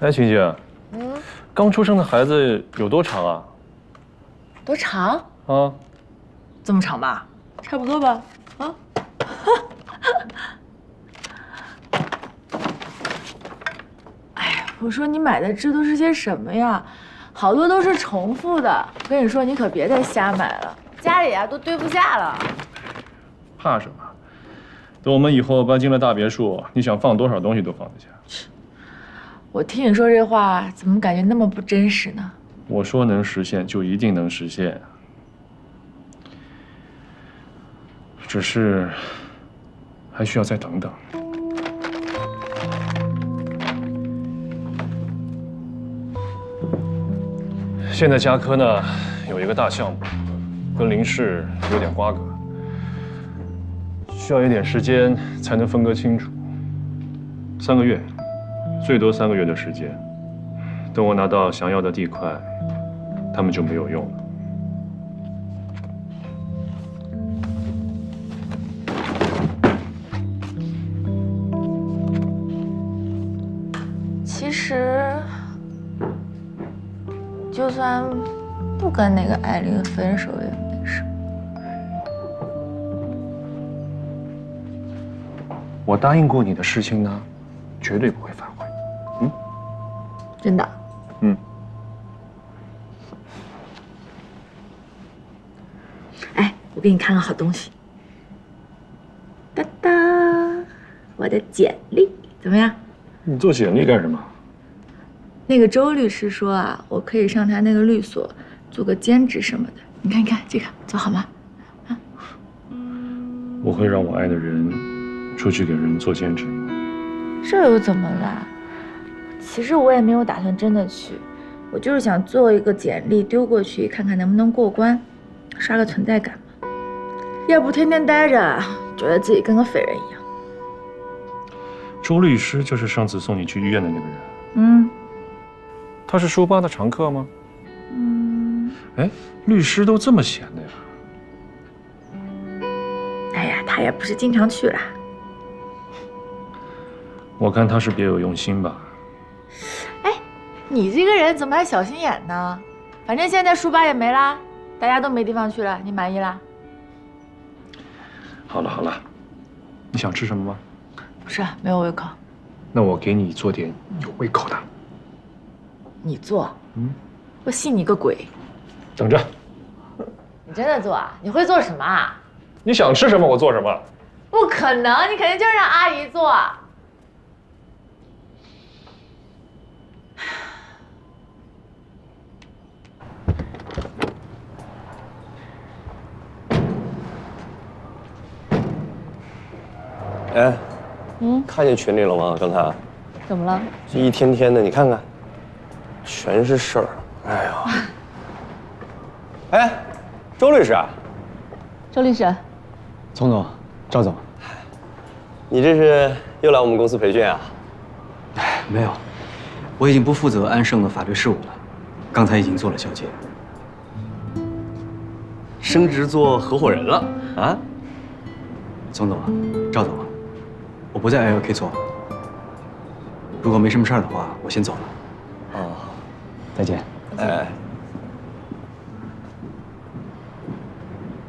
哎，晴晴，刚出生的孩子有多长啊？多长？啊，这么长吧？差不多吧？啊？哎呀，我说你买的这都是些什么呀？好多都是重复的。我跟你说，你可别再瞎买了，家里啊都堆不下了。怕什么？等我们以后搬进了大别墅，你想放多少东西都放得下。我听你说这话，怎么感觉那么不真实呢？我说能实现就一定能实现，只是还需要再等等。现在嘉科呢有一个大项目，跟林氏有点瓜葛，需要一点时间才能分割清楚。3个月，最多3个月的时间。等我拿到想要的地块，他们就没有用了。其实，就算不跟那个艾琳分手也没什么。我答应过你的事情呢，绝对不会反悔。真的？哎，我给你看个好东西。哒哒，我的简历怎么样？你做简历干什么？那个周律师说啊，我可以上他那个律所做个兼职什么的。你看，你看这个做好吗？啊？我会让我爱的人出去给人做兼职吗？这又怎么了？其实我也没有打算真的去，我就是想做一个简历丢过去，看看能不能过关，刷个存在感嘛。要不天天待着，觉得自己跟个废人一样。周律师就是上次送你去医院的那个人。他是书吧的常客吗？哎，律师都这么闲的呀？哎呀，他也不是经常去啦。我看他是别有用心吧。哎，你这个人怎么还小心眼呢？反正现在书吧也没啦，大家都没地方去了，你满意啦？好了好了，你想吃什么吗？不是，没有胃口。那我给你做点有胃口的。你做？我信你个鬼！等着。你真的做啊？你会做什么啊？你想吃什么我做什么。不可能，你肯定就是让阿姨做。哎，看见群里了吗？刚才怎么了？这一天天的，你看看，全是事儿。哎呀，哎，周律师啊，周律师，丛总，赵总，你这是又来我们公司培训啊？没有，我已经不负责安盛的法律事务了，刚才已经做了交接。升职做合伙人了啊？丛总啊，赵总啊，我不在 LK 做了。如果没什么事儿的话，我先走了。哦，再见。哎，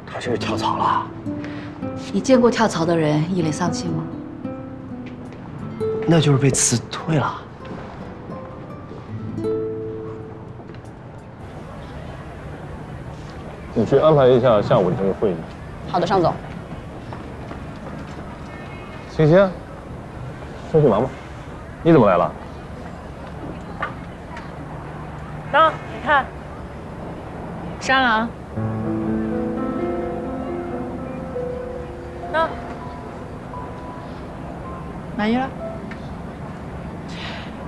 他这是跳槽了？你见过跳槽的人一脸丧气吗？那就是被辞退了。你去安排一下下午的这个会议。好的，尚总。晴晴，先去忙吧。你怎么来了？那你看，删了啊。那满意了？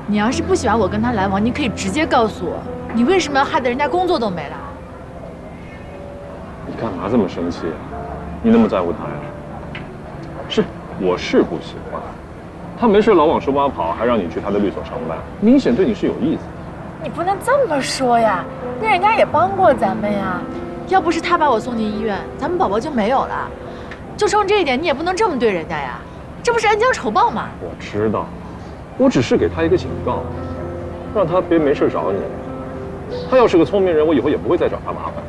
你要是不喜欢我跟他来往，你可以直接告诉我，你为什么要害得人家工作都没了？你干嘛这么生气啊？你那么在乎他呀？是，我是不喜欢。他没事老往书吧跑，还让你去他的律所上班，明显对你是有意思。你不能这么说呀，那人家也帮过咱们呀。要不是他把我送进医院，咱们宝宝就没有了。就冲这一点，你也不能这么对人家呀，这不是恩将仇报吗？我知道，我只是给他一个警告。让他别没事找你。他要是个聪明人，我以后也不会再找他麻烦。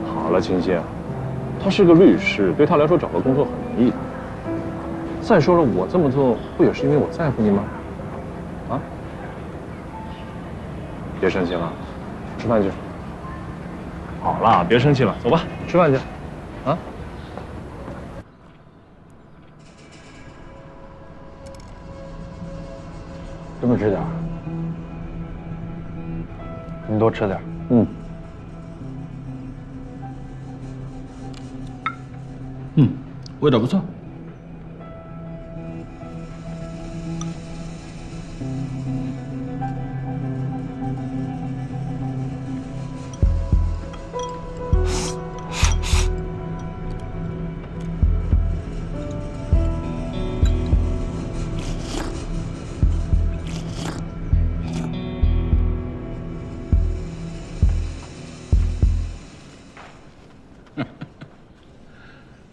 好了，青青，他是个律师，对他来说找个工作很容易的。再说了，我这么做不也是因为我在乎你吗？啊？别生气了，吃饭去。好了，别生气了，走吧，吃饭去。啊？这么吃点，你多吃点。味道不错。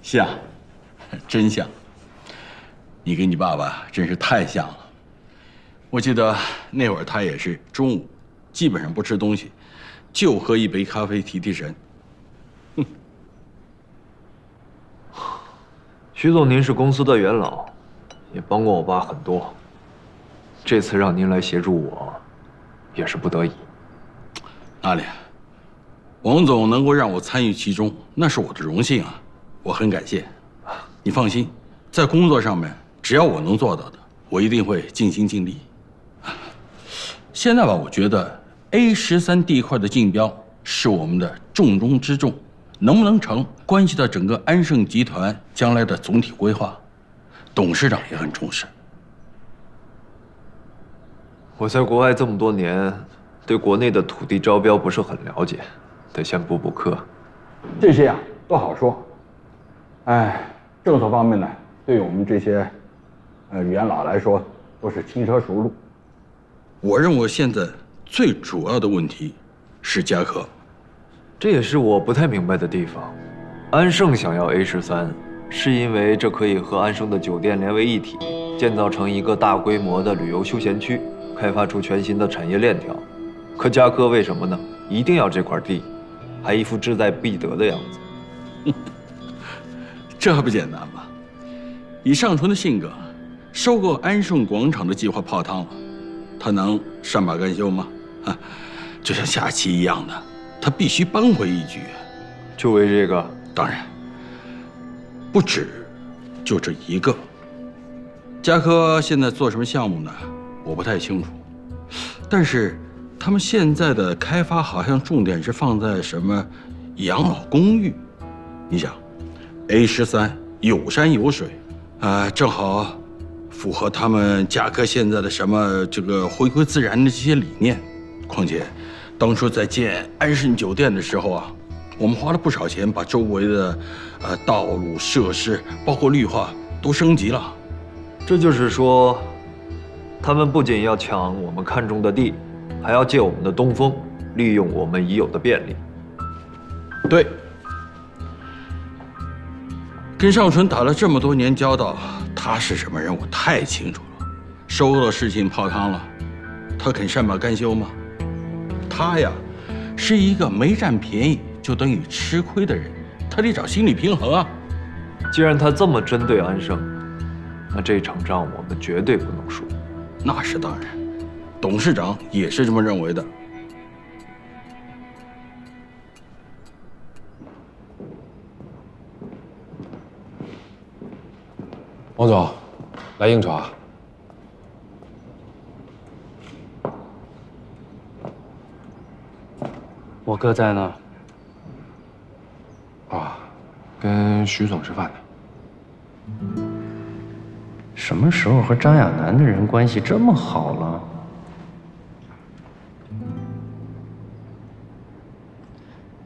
像，真像。你跟你爸爸真是太像了。我记得那会儿他也是中午基本上不吃东西，就喝一杯咖啡提提神。徐总，您是公司的元老，也帮过我爸很多。这次让您来协助我，也是不得已。哪里？王总能够让我参与其中，那是我的荣幸啊。我很感谢，你放心，在工作上面，只要我能做到的，我一定会尽心尽力。现在吧，我觉得 A13地块的竞标是我们的重中之重，能不能成，关系到整个安盛集团将来的总体规划。董事长也很重视。我在国外这么多年，对国内的土地招标不是很了解，得先补补课。这些啊都好说，政策方面呢，对于我们这些元老来说都是轻车熟路。我认为现在最主要的问题是嘉禾，这也是我不太明白的地方。安盛想要 A13，是因为这可以和安盛的酒店连为一体，建造成一个大规模的旅游休闲区，开发出全新的产业链条。可嘉禾为什么呢？一定要这块地，还一副志在必得的样子。这还不简单吗？以尚纯的性格，收购安盛广场的计划泡汤了，他能善罢甘休吗？就像下棋一样的，他必须扳回一局。就为这个？当然，不止就这一个。嘉禾现在做什么项目呢？我不太清楚，但是他们现在的开发好像重点是放在什么养老公寓。你想，A13有山有水，正好符合他们嘉禾现在的什么这个回归自然的这些理念。况且，当初在建安盛酒店的时候啊，我们花了不少钱，把周围的道路设施，包括绿化都升级了。这就是说，他们不仅要抢我们看中的地，还要借我们的东风，利用我们已有的便利。对，跟尚纯打了这么多年交道，他是什么人我太清楚了。收购的事情泡汤了，他肯善罢甘休吗？他呀，是一个没占便宜就等于吃亏的人，他得找心理平衡啊。既然他这么针对安盛，那这场仗我们绝对不能输。那是当然，董事长也是这么认为的。王总，来应酬啊？我哥在呢。啊，跟徐总吃饭呢。什么时候和张亚楠的人关系这么好了？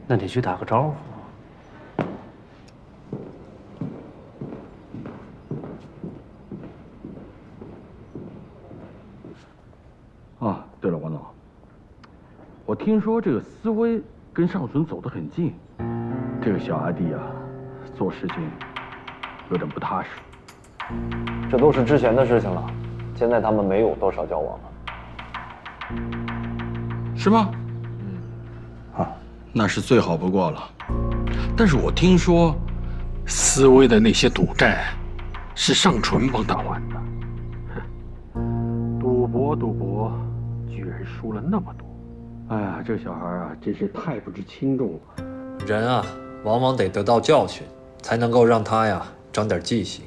那得去打个招呼。对了，王总，我听说这个思威跟尚纯走得很近，这个小阿弟啊，做事情有点不踏实。这都是之前的事情了，现在他们没有多少交往了。是吗？那是最好不过了。但是我听说，思威的那些赌债，是尚纯帮他还的。赌博，居然输了那么多。哎呀，这小孩啊，真是太不知轻重了。人啊，往往得得到教训，才能够让他呀长点记性。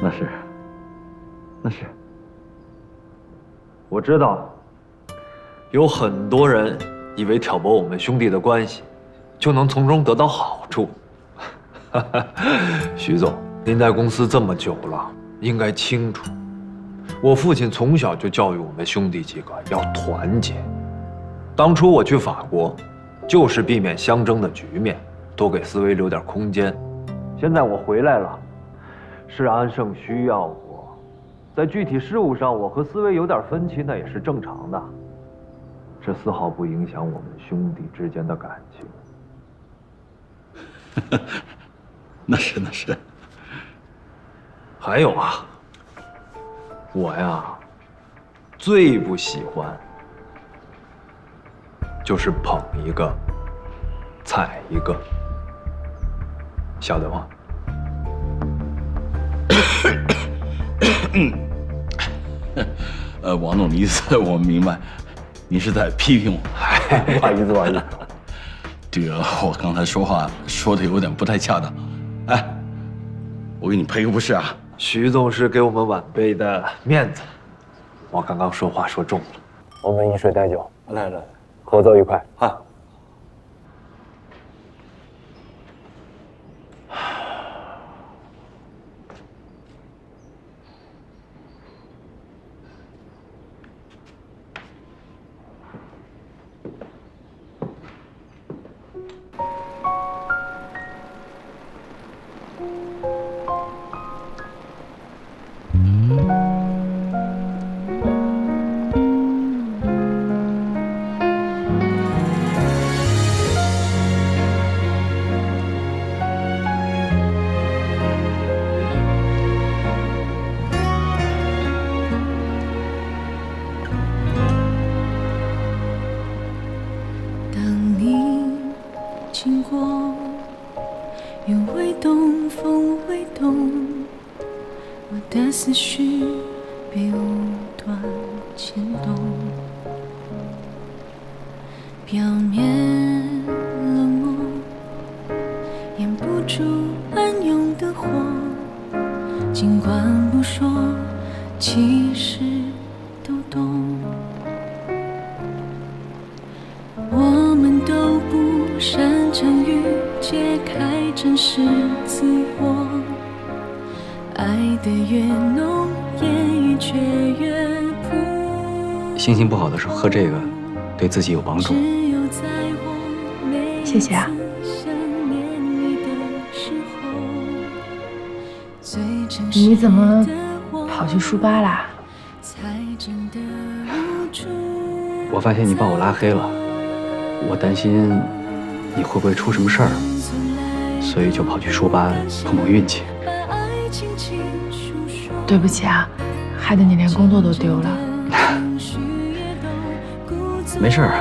那是，我知道，有很多人以为挑拨我们兄弟的关系，就能从中得到好处。徐总，您在公司这么久了，应该清楚，我父亲从小就教育我们兄弟几个要团结。当初我去法国，就是避免相争的局面，多给思维留点空间。现在我回来了，是安胜需要我，在具体事务上，我和思维有点分歧，那也是正常的，这丝毫不影响我们兄弟之间的感情。那是。还有啊，我呀，最不喜欢就是捧一个踩一个，晓得吗？王总的意思我明白，你是在批评我。不好意思。这个我刚才说话说的有点不太恰当。哎，我给你赔个不是啊。徐总是给我们晚辈的面子，我刚刚说话说重了。我们饮水代酒，来，合作愉快啊！经过，云会动，风会动，我的思绪被无端牵动，表面冷漠，掩不住暗涌的火，尽管不说，其实都懂。我们都不擅长于揭开真实自我，爱得越浓，言语却越朴。心情不好的时候喝这个，对自己有帮助。谢谢啊。你怎么跑去书吧啦？我发现你把我拉黑了，我担心你会不会出什么事儿，所以就跑去书吧碰碰运气。对不起啊，害得你连工作都丢了。没事儿，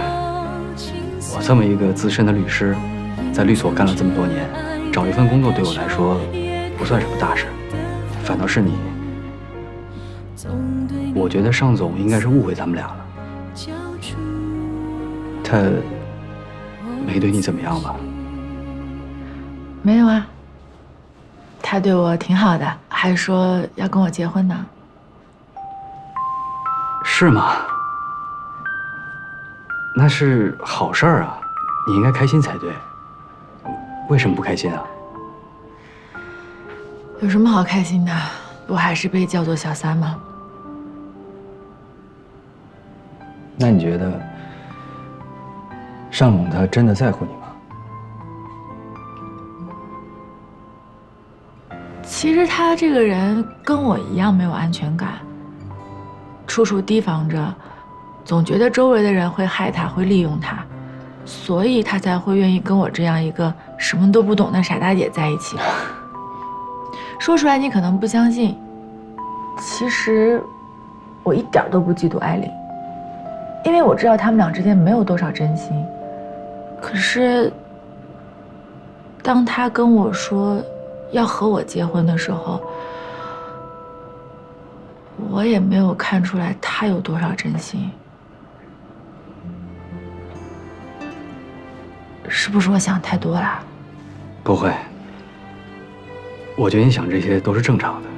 我这么一个资深的律师，在律所干了这么多年，找一份工作对我来说不算什么大事，反倒是你，我觉得尚总应该是误会咱们俩了。他没对你怎么样吧？没有啊，他对我挺好的，还说要跟我结婚呢。是吗？那是好事儿啊，你应该开心才对。为什么不开心啊？有什么好开心的？不还是被叫做小三吗？那你觉得尚总他真的在乎你吗？其实他这个人跟我一样没有安全感，处处提防着，总觉得周围的人会害他，会利用他，所以他才会愿意跟我这样一个什么都不懂的傻大姐在一起。说出来你可能不相信，其实我一点都不嫉妒艾琳，因为我知道他们俩之间没有多少真心。可是，当他跟我说要和我结婚的时候，我也没有看出来他有多少真心。是不是我想太多了？不会，我觉得你想这些都是正常的，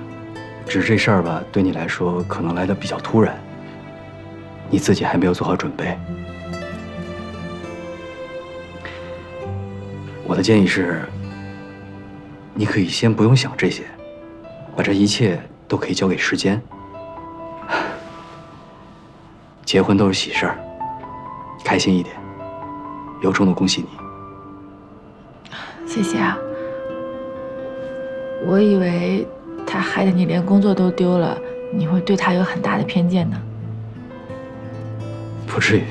只是这事儿吧，对你来说可能来得比较突然，你自己还没有做好准备。我的建议是，你可以先不用想这些，把这一切都可以交给时间。结婚都是喜事儿，开心一点。由衷的恭喜你。谢谢啊。我以为他害得你连工作都丢了，你会对他有很大的偏见呢。不至于。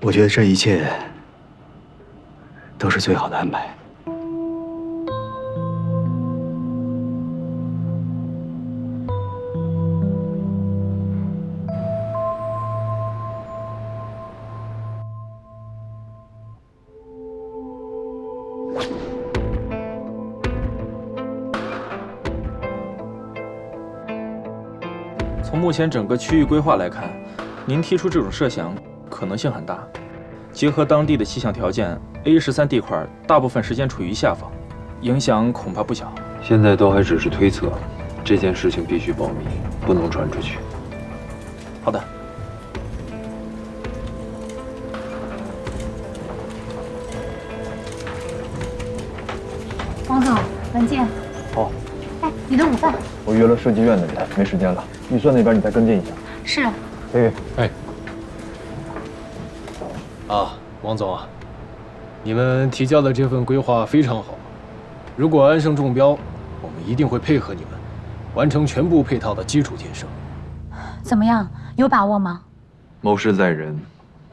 我觉得这一切都是最好的安排。从目前整个区域规划来看，您提出这种设想可能性很大。结合当地的气象条件 ，A13地块大部分时间处于下方，影响恐怕不小。现在都还只是推测，这件事情必须保密，不能传出去。好的。王总，文静。好。哎，你的午饭。我约了设计院的人，没时间了。预算那边你再跟进一下。是。哎。啊，王总啊，你们提交的这份规划非常好。如果安盛中标，我们一定会配合你们，完成全部配套的基础建设。怎么样？有把握吗？谋事在人，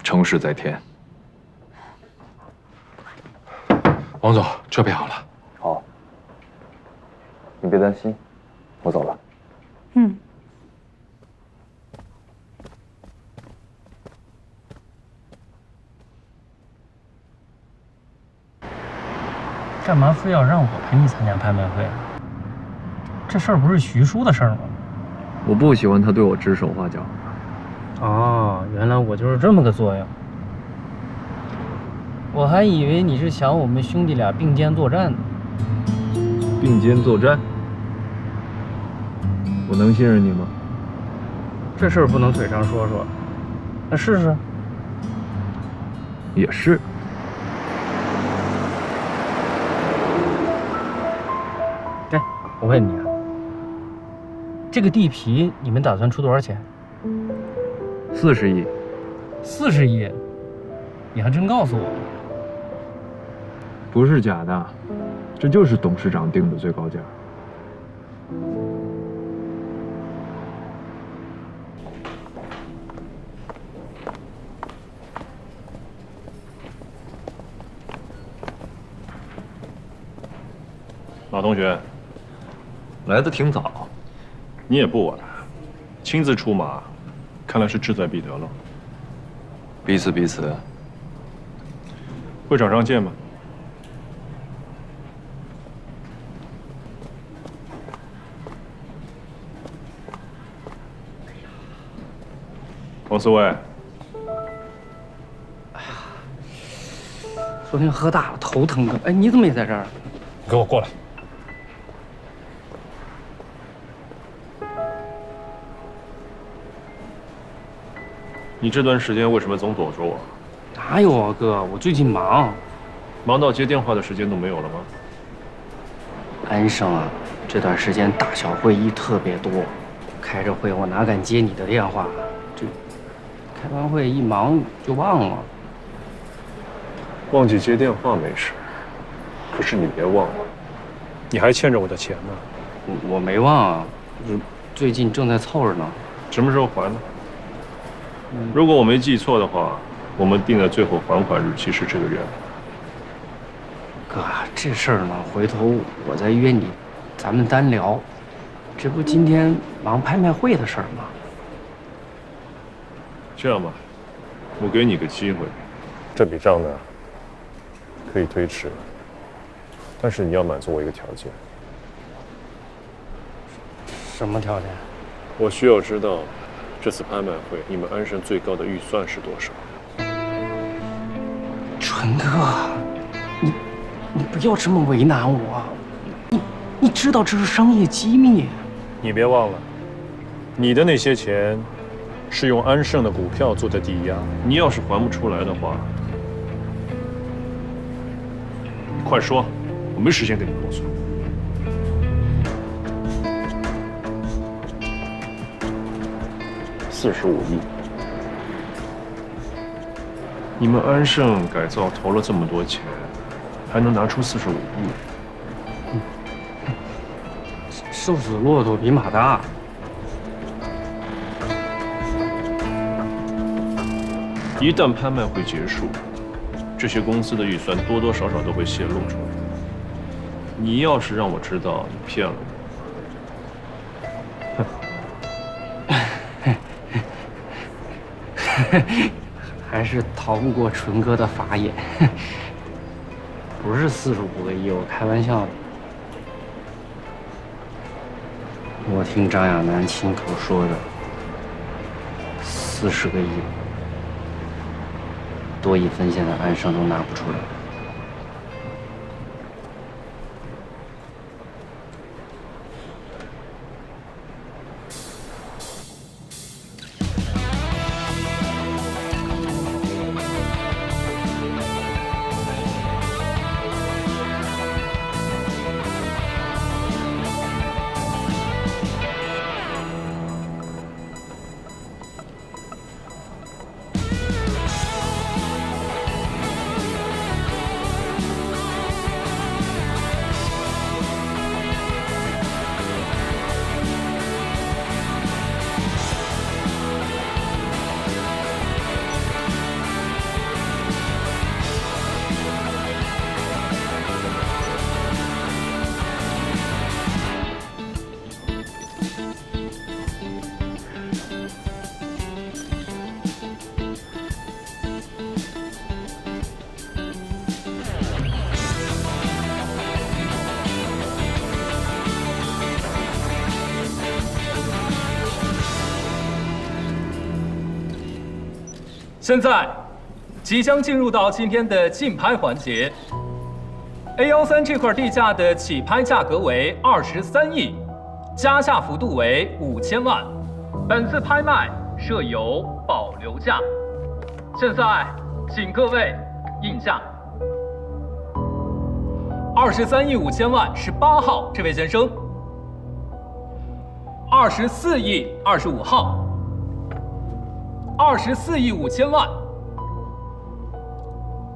成事在天。王总，设备好了。好。你别担心，我走了。嗯。干嘛非要让我陪你参加拍卖会啊？这事儿不是徐叔的事儿吗？我不喜欢他对我指手画脚。哦，原来我就是这么个作用。我还以为你是想我们兄弟俩并肩作战呢。并肩作战？我能信任你吗？这事儿不能嘴上说说，那试试。也是。哎，我问你啊，这个地皮你们打算出多少钱？40亿。40亿？你还真告诉我了。不是假的，这就是董事长定的最高价。马同学，来的挺早。你也不晚，亲自出马，看来是志在必得了。彼此彼此。会场上见吧。王思维，昨天喝大了，头疼啊！哎，你怎么也在这儿？你给我过来。你这段时间为什么总躲着我？哪有啊，哥，我最近忙，忙到接电话的时间都没有了吗？安生啊，这段时间大小会议特别多，开着会我哪敢接你的电话？这开完会一忙就忘了。忘记接电话没事，可是你别忘了，你还欠着我的钱呢。我没忘啊，最近正在凑着呢。什么时候还呢？如果我没记错的话，我们定的最后还款日期是这个月。哥，这事儿呢，回头我再约你，咱们单聊。这不今天忙拍卖会的事儿吗？这样吧，我给你个机会，这笔账呢可以推迟，但是你要满足我一个条件。什么条件？我需要知道这次拍卖会你们安盛最高的预算是多少。纯哥，你不要这么为难我，你知道这是商业机密。你别忘了，你的那些钱是用安盛的股票做的抵押，你要是还不出来的话，你快说，我没时间跟你啰嗦。45亿，你们安盛改造投了这么多钱，还能拿出45亿？瘦死骆驼比马大。一旦拍卖会结束，这些公司的预算多多少少都会泄露出来。你要是让我知道你骗了我，还是逃不过纯哥的法眼。不是45个亿，我开玩笑的。我听张亚楠亲口说的，40个亿，多1分现在安盛都拿不出来。现在即将进入到今天的竞拍环节。A13这块地价的起拍价格为23亿，加价幅度为5000万。本次拍卖设有保留价。现在请各位应价。23亿5000万是8号这位先生。24亿25号。24亿5000万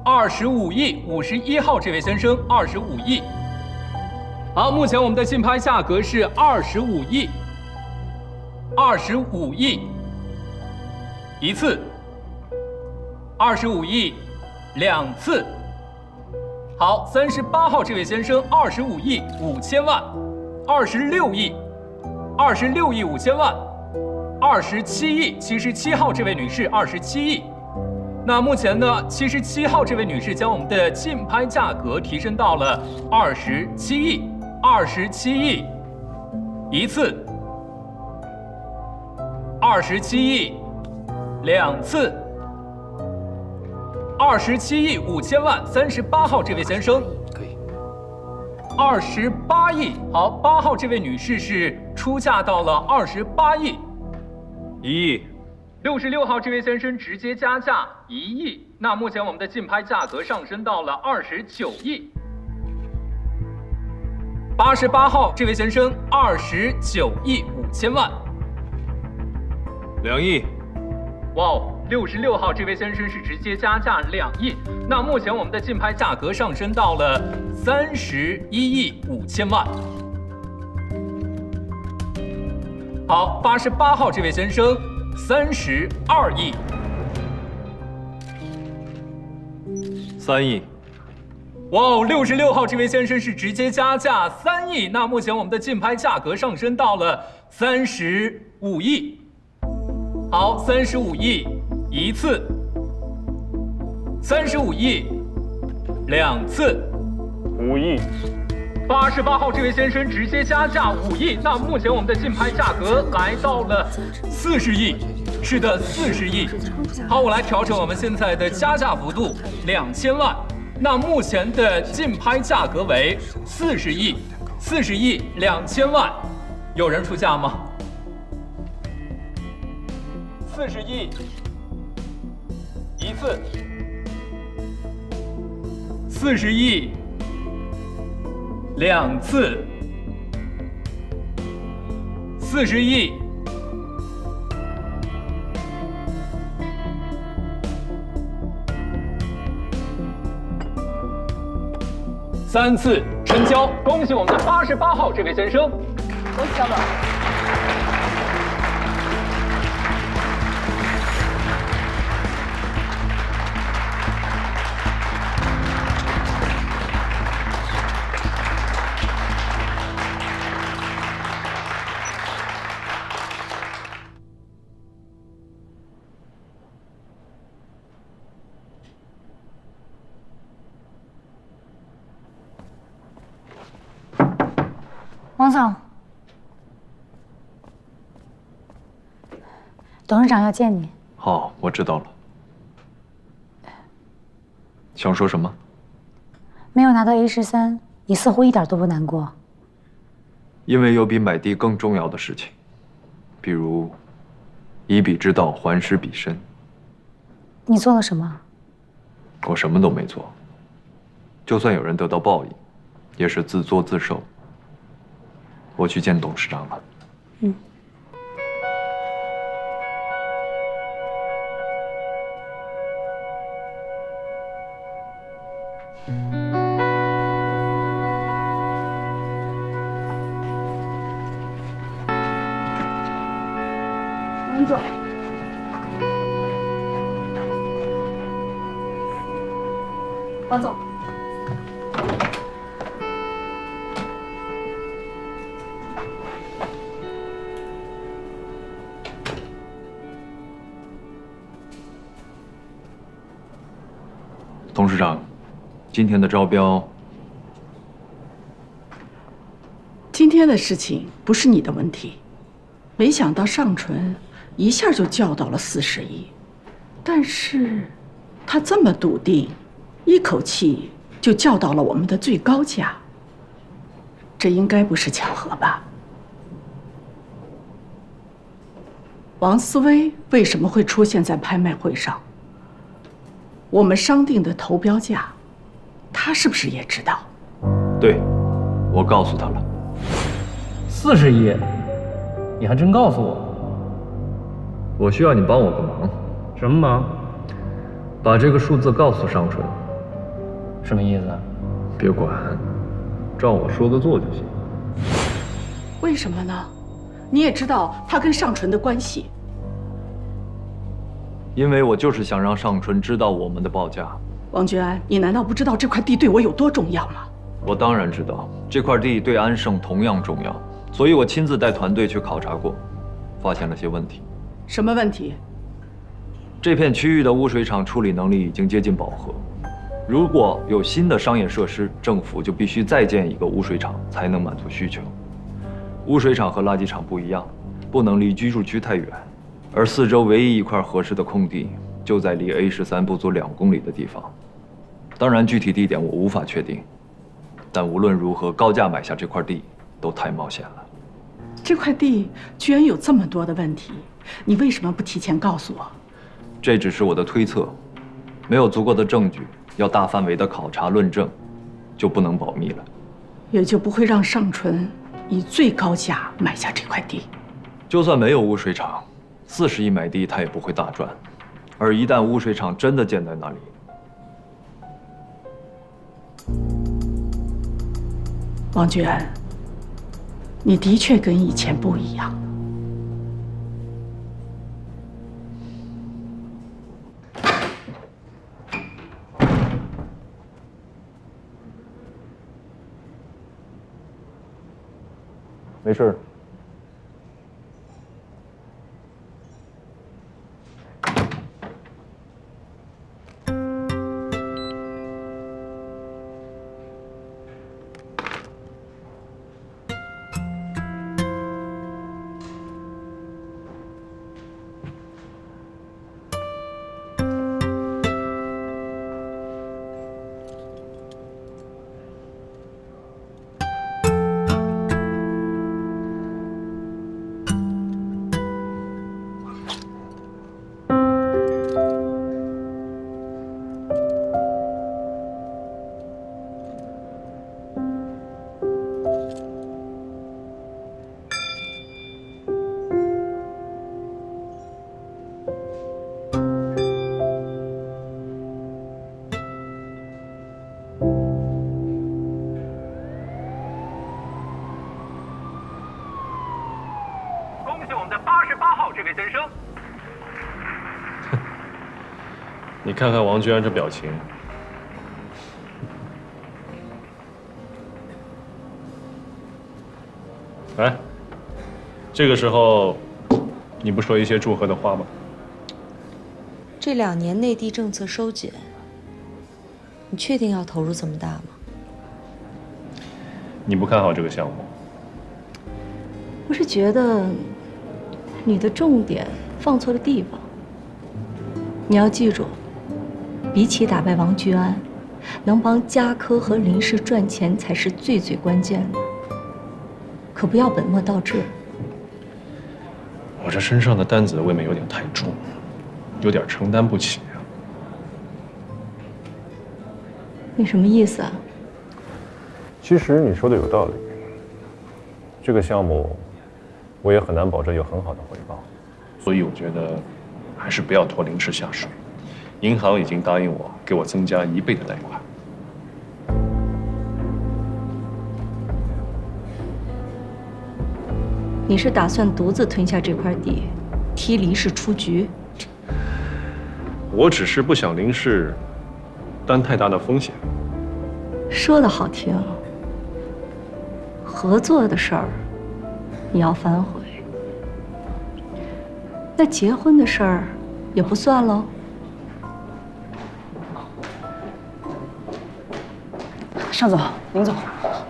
，25亿51号这位先生25亿。好，目前我们的竞拍价格是25亿，25亿一次，25亿2次。好，38号这位先生25亿5000万，26亿5000万。27亿77号这位女士27亿。那目前呢，77号这位女士将我们的竞拍价格提升到了27亿，27亿一次，27亿2次，27亿5000万，38号这位先生可以，28亿。好，8号这位女士是出价到了28亿。1亿，66号这位先生直接加价1亿，那目前我们的竞拍价格上升到了29亿。88号这位先生29亿5000万，2亿。哇哦，66号这位先生是直接加价2亿，那目前我们的竞拍价格上升到了31亿5000万。好，88号这位先生32亿3亿。哇哦，66号这位先生是直接加价3亿，那目前我们的竞拍价格上升到了35亿。好，35亿一次，35亿2次，5亿。88号这位先生直接加价5亿，那目前我们的竞拍价格来到了40亿。是的，40亿。好，我来调整我们现在的加价幅度2000万。那目前的竞拍价格为40亿，40亿2000万，有人出价吗？40亿一次，40亿2次，40亿3次成交，恭喜我们的88号这位先生，恭喜小宝。王总，董事长要见你。好，我知道了。想说什么？没有拿到 A13，你似乎一点都不难过。因为有比买地更重要的事情，比如以彼之道还施彼身。你做了什么？我什么都没做。就算有人得到报应，也是自作自受。我去见董事长了。嗯。王总。王总。董事长，今天的招标，今天的事情不是你的问题。没想到尚纯一下就叫到了40亿，但是他这么笃定，一口气就叫到了我们的最高价，这应该不是巧合吧？王思威为什么会出现在拍卖会上？我们商定的投标价，他是不是也知道？对，我告诉他了。40亿，你还真告诉我。我需要你帮我个忙。什么忙？把这个数字告诉尚纯。什么意思？别管，照我说的做就行。为什么呢？你也知道他跟尚纯的关系。因为我就是想让尚纯知道我们的报价。王君安，你难道不知道这块地对我有多重要吗？我当然知道，这块地对安盛同样重要，所以我亲自带团队去考察过，发现了些问题。什么问题？这片区域的污水厂处理能力已经接近饱和，如果有新的商业设施，政府就必须再建一个污水厂才能满足需求。污水厂和垃圾场不一样，不能离居住区太远。而四周唯一一块合适的空地，就在离 A13不足2公里的地方。当然，具体地点我无法确定，但无论如何，高价买下这块地都太冒险了。这块地居然有这么多的问题，你为什么不提前告诉我？这只是我的推测，没有足够的证据，要大范围的考察论证，就不能保密了。也就不会让尚纯以最高价买下这块地。就算没有污水厂，40亿买地他也不会大赚，而一旦污水厂真的建在那里，王君安，你的确跟以前不一样。没事。你看看王居安这表情，哎，这个时候你不说一些祝贺的话吗？这2年内地政策收紧，你确定要投入这么大吗？你不看好这个项目？我是觉得你的重点放错了地方。你要记住，比起打败王居安，能帮嘉科和林氏赚钱才是最关键的。可不要本末倒置。我这身上的担子未免有点太重，有点承担不起啊。你什么意思啊？其实你说的有道理，这个项目我也很难保证有很好的回报，所以我觉得还是不要拖林氏下水。银行已经答应我给我增加1倍的贷款。你是打算独自吞下这块地，踢林氏出局？我只是不想林氏担太大的风险。说的好听，合作的事儿你要反悔，那结婚的事儿也不算喽。尚总、林总，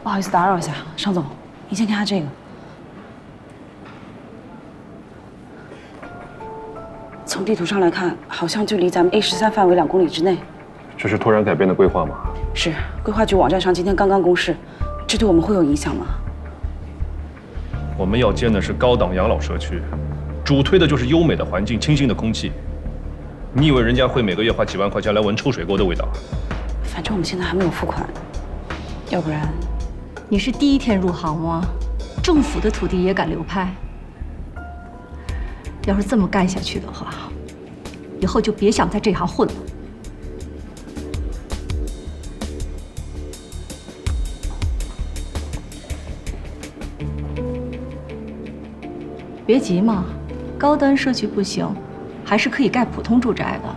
不好意思打扰一下。尚总，您先看下这个。从地图上来看，好像就离咱们 A13范围2公里之内。这是突然改变的规划吗？是，规划局网站上今天刚刚公示，这对我们会有影响吗？我们要建的是高档养老社区，主推的就是优美的环境、清新的空气。你以为人家会每个月花几万块钱来闻抽水沟的味道？反正我们现在还没有付款，要不然……你是第1天入行吗？政府的土地也敢流拍？要是这么干下去的话，以后就别想在这行混了。别急嘛，高端社区不行，还是可以盖普通住宅的。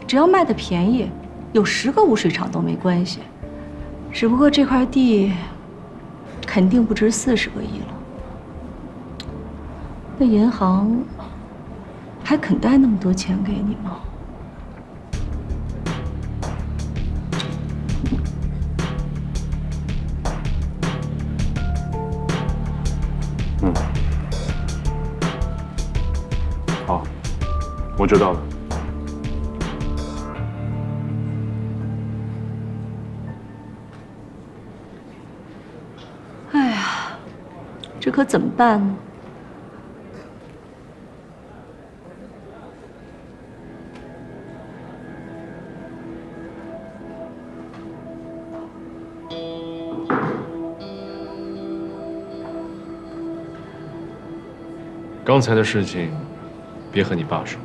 只要卖的便宜，有10个污水厂都没关系。只不过这块地肯定不值40个亿了。那银行还肯贷那么多钱给你吗？好，我知道了。哎呀，这可怎么办呢？刚才的事情，别和你爸说。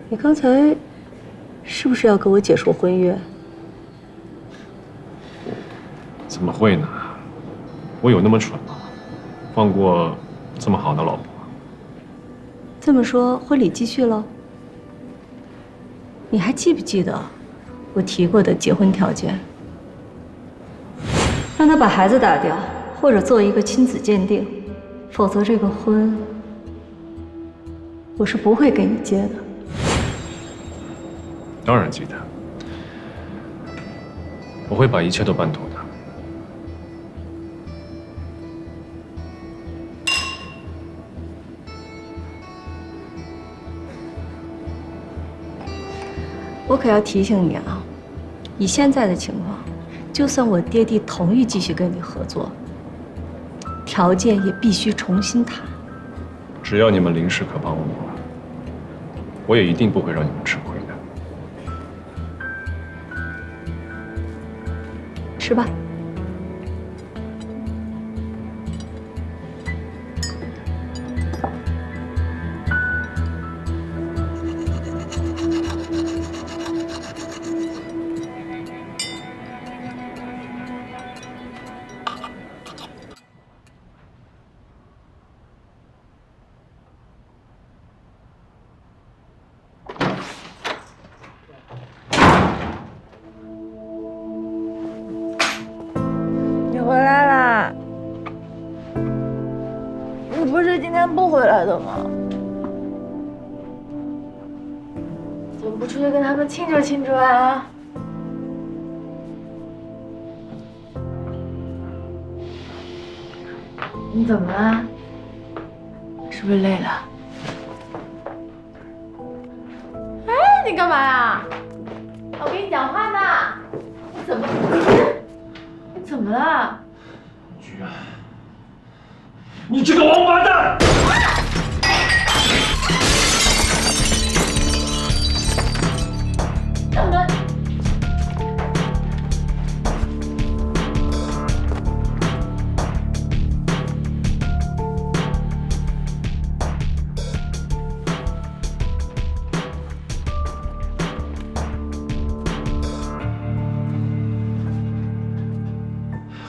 你刚才是不是要跟我解说婚约？怎么会呢？我有那么蠢吗？放过这么好的老婆？这么说，婚礼继续了？你还记不记得，我提过的结婚条件，让他把孩子打掉，或者做一个亲子鉴定，否则这个婚我是不会给你结的。当然记得，我会把一切都办妥的。我可要提醒你啊，以现在的情况，就算我爹地同意继续跟你合作，条件也必须重新谈。只要你们林氏可帮我，我也一定不会让你们吃亏的。吃吧。回来啦！你不是今天不回来的吗？怎么不出去跟他们庆祝庆祝啊？你怎么了？是不是累了？哎，你干嘛呀？我跟你讲话呢。你怎么？你怎么了？居然，你这个王八蛋！怎么？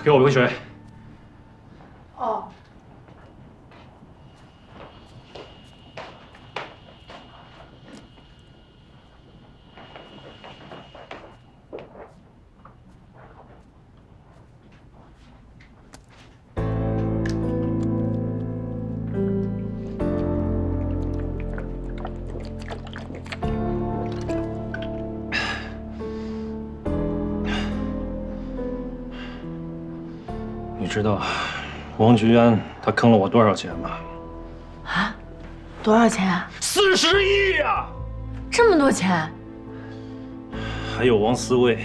给我杯水。哦。你知道王菊安他坑了我多少钱吗？啊？多少钱啊？40亿呀！这么多钱？还有王思卫，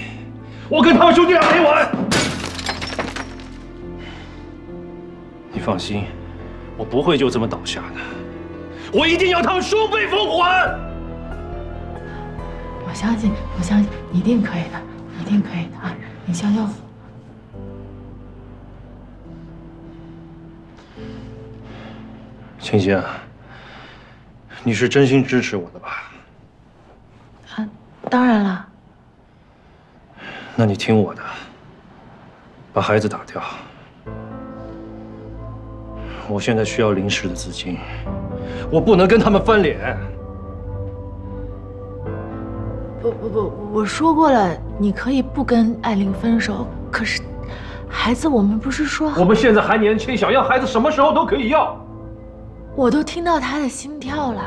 我跟他们兄弟俩没完。你放心，我不会就这么倒下的，我一定要他们双倍奉还。我相信，你一定可以的，一定可以的啊！你消消火。青青，你是真心支持我的吧？啊，当然了。那你听我的，把孩子打掉。我现在需要临时的资金，我不能跟他们翻脸。不，我说过了，你可以不跟艾琳分手，可是孩子，我们不是说我们现在还年轻，想要孩子什么时候都可以要。我都听到他的心跳了。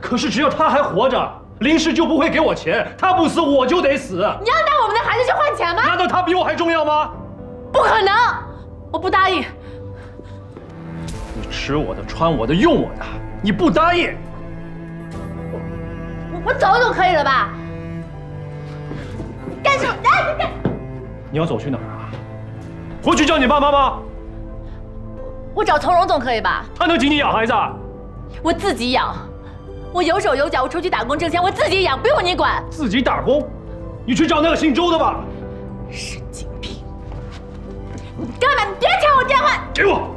可是只要他还活着，林氏就不会给我钱，他不死我就得死。你要拿我们的孩子去换钱吗？难道他比我还重要吗？不可能，我不答应。你吃我的，穿我的，用我的，你不答应，我走总可以了吧？干什么？哎！你要走去哪儿啊？回去叫你爸妈吗？我找从容总可以吧？他能请你养孩子？我自己养，我有手有脚，我出去打工挣钱，我自己养，不用你管。自己打工？你去找那个姓周的吧。神经病！你干嘛？你别抢我电话！给我！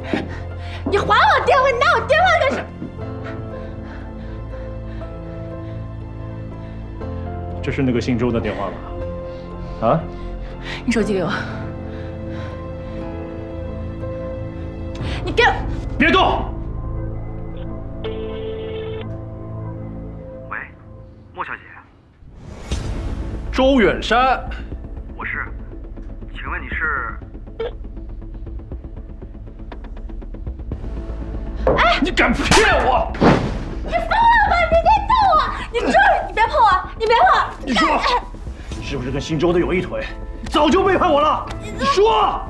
你还我电话！你拿我电话干什么？这是那个姓周的电话吗？啊？你手机给我。你给我！别动！喂，莫小姐。周远山。我是，请问你是？哎，你敢骗我！你疯了吧？你别动我！你别碰我！你别碰！你说，是不是跟姓周的有一腿？早就背叛我了！你说，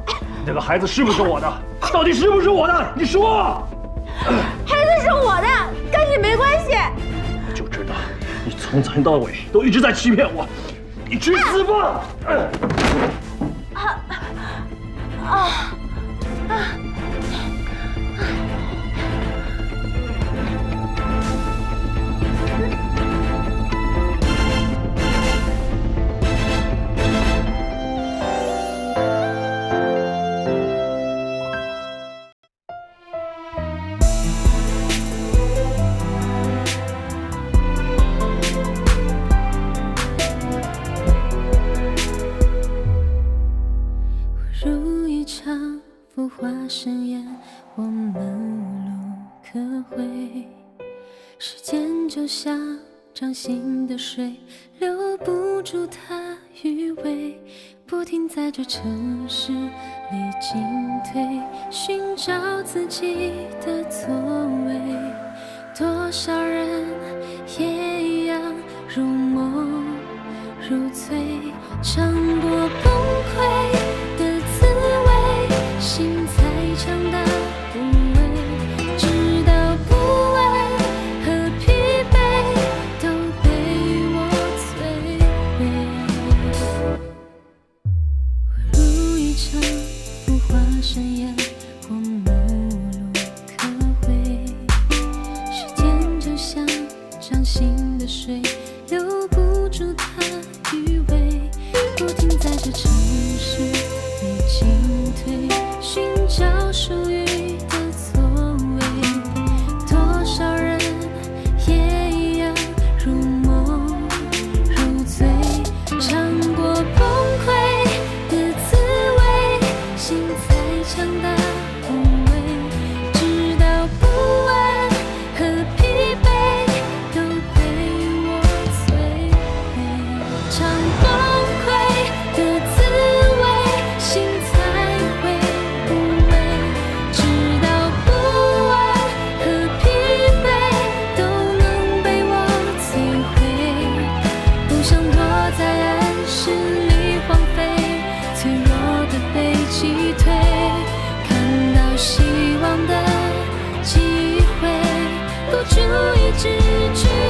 那个孩子是不是我的？到底是不是我的？你说。孩子是我的，跟你没关系。我就知道，你从头到尾都一直在欺骗我。你去死吧！如一场浮华盛宴，我们无路可回。时间就像掌心的水，留不住它余味，不停在这城市里进退，寻找自己的座位。多少人也一样如梦如醉，尝过崩溃的滋味，心才强大无畏，直到不安和疲惫都被我摧毁。如一场浮华盛宴，我们无路可回。时间就像掌心的水，留不住它余味，不停在这城市里进退，寻找属于的座位。多少人也一样如梦如醉，尝过崩溃的滋味，心才强大无畏，直到不安和疲惫都被我摧毁。尝崩溃的滋味，心才会无畏，直到不安和疲惫都能被我摧毁。不想躲在暗室里荒废，脆弱的被击退，看到希望的机会，不足以支持。